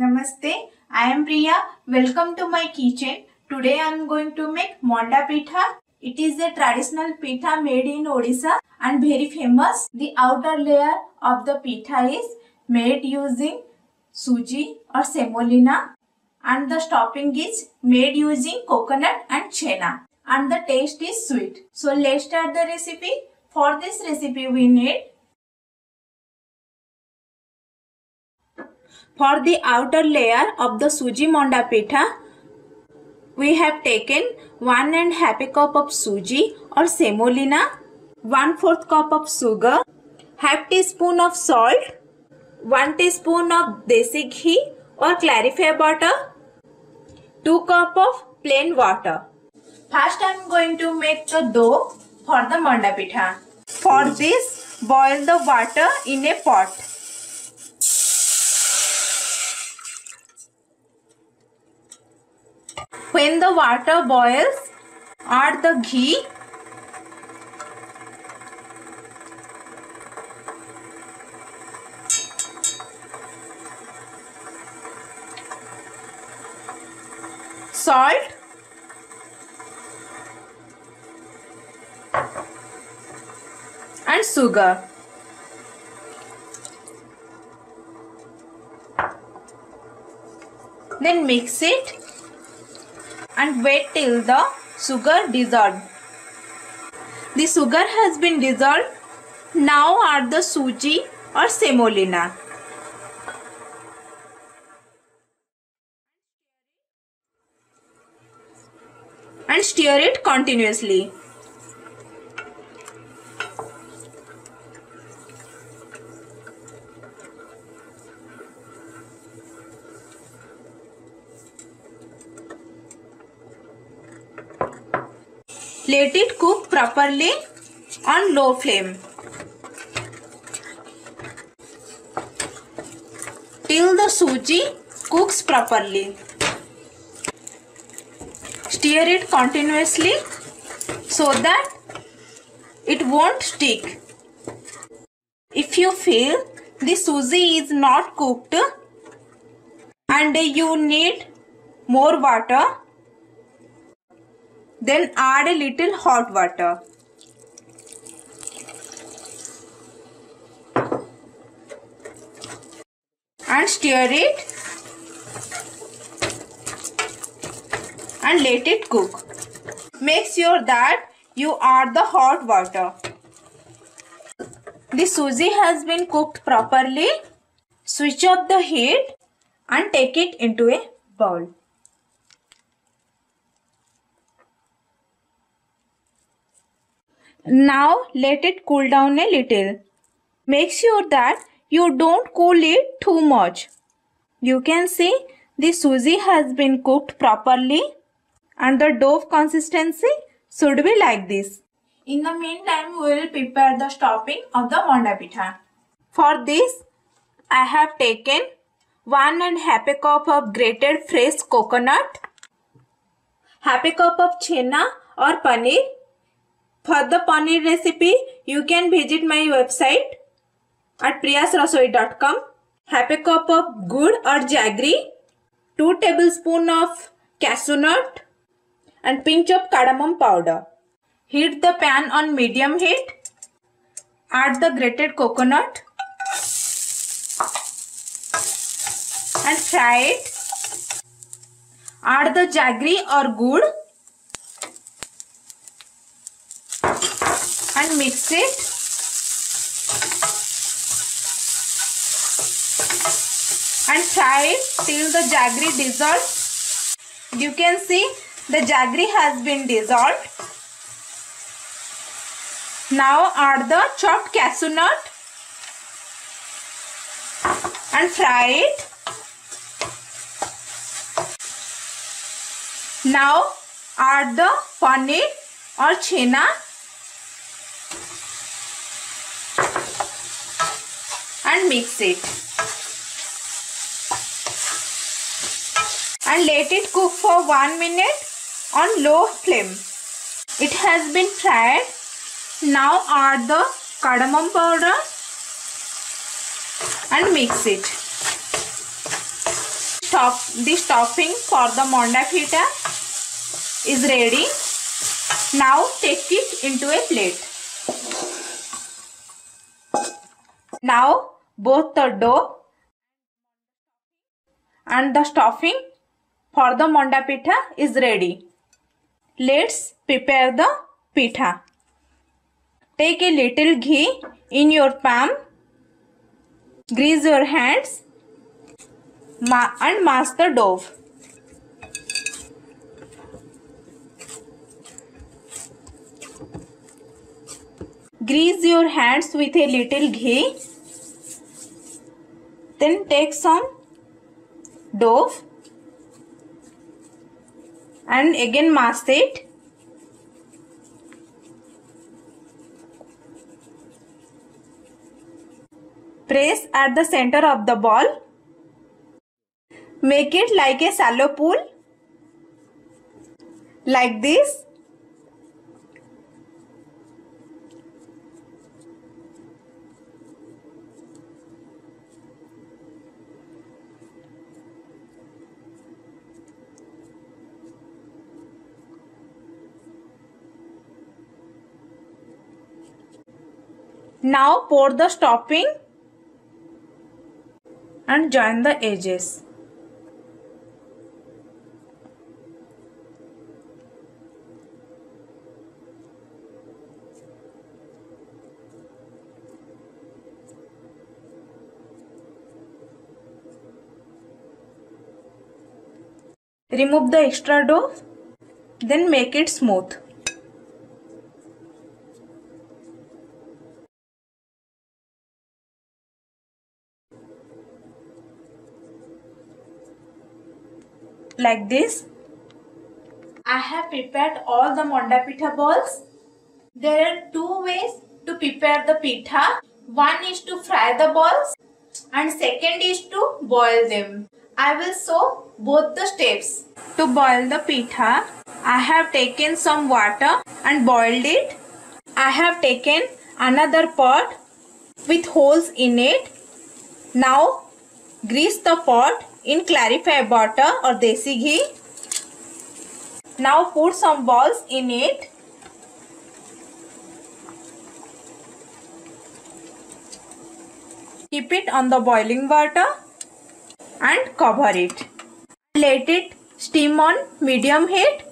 Namaste, I am Priya. Welcome to my kitchen. Today I am going to make Monda Pitha. It is a traditional pitha made in Odisha and very famous. The outer layer of the pitha is made using suji or semolina and the stuffing is made using coconut and chena and the taste is sweet. So let's start the recipe. For this recipe we need for the outer layer of the suji monda pitha, we have taken 1.5 cup of suji or semolina, 1/4 cup of sugar, half teaspoon of salt, 1 teaspoon of desi ghee or clarified butter, 2 cup of plain water. First I am going to make the dough for the monda pitha. For this, boil the water in a pot. When the water boils, add the ghee, salt, and sugar. Then mix it and wait till the sugar dissolves. The sugar has been dissolved. Now add the suji or semolina. And stir it continuously. Let it cook properly on low flame till the suji cooks properly. Stir it continuously so that it won't stick. If you feel the suji is not cooked and you need more water, then add a little hot water. And stir it and let it cook. Make sure that you add the hot water. The suji has been cooked properly. Switch off the heat and take it into a bowl. Now let it cool down a little. Make sure that you don't cool it too much. You can see the suji has been cooked properly and the dough consistency should be like this. In the meantime, we will prepare the stuffing of the monda pitha. For this, I have taken 1.5 cup of grated fresh coconut, half a cup of chena or paneer. For the paneer recipe, you can visit my website at priyasrasoi.com. Half a cup of gur or jaggery, 2 tablespoons of cashew nut and pinch of cardamom powder. Heat the pan on medium heat. Add the grated coconut and fry it. Add the jaggery or gur and mix it. And fry it till the jaggery dissolves. You can see the jaggery has been dissolved. Now add the chopped cashew nut and fry it. Now add the paneer or chena and mix it. And let it cook for 1 minute on low flame. It has been fried. Now add the cardamom powder and mix it. the stuffing for the monda pita is ready. Now take it into a plate. Now both the dough and the stuffing for the monda pita is ready. Let's prepare the pita. Take a little ghee in your palm. Grease your hands and mash the dough. Grease your hands with a little ghee. Then take some dough and again mash it. Press at the center of the ball. Make it like a shallow pool, like this. Now pour the stuffing and join the edges. Remove the extra dough, then make it smooth. Like this. I have prepared all the monda pita balls. There are two ways to prepare the pita. One is to fry the balls and second is to boil them. I will show both the steps. To boil the pita, I have taken some water and boiled it. I have taken another pot with holes in it. Now grease the pot in clarified butter or desi ghee. Now put some balls in it. Keep it on the boiling water and cover it. Let it steam on medium heat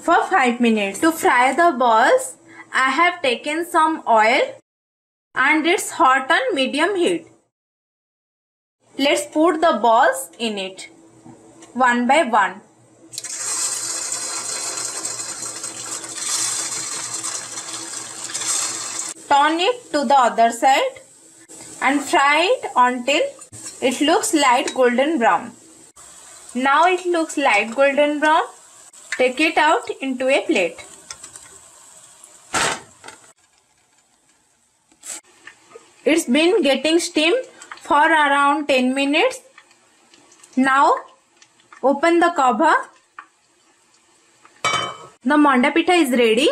for 5 minutes. To fry the balls, I have taken some oil and it's hot on medium heat. Let's put the balls in it, one by one. Turn it to the other side and fry it until it looks light golden brown. Now it looks light golden brown. Take it out into a plate. It's been getting steam for around 10 minutes. Now open the cover. The monda pita is ready.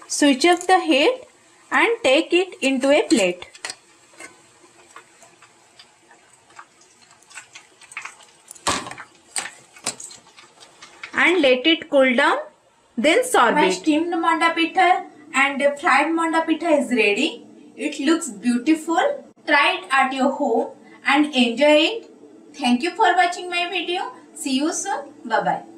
Switch off the heat and take it into a plate. And let it cool down. Then serve it. My steamed monda pita and fried monda pita is ready. It looks beautiful. Try it at your home and enjoy it. Thank you for watching my video. See you soon. Bye bye.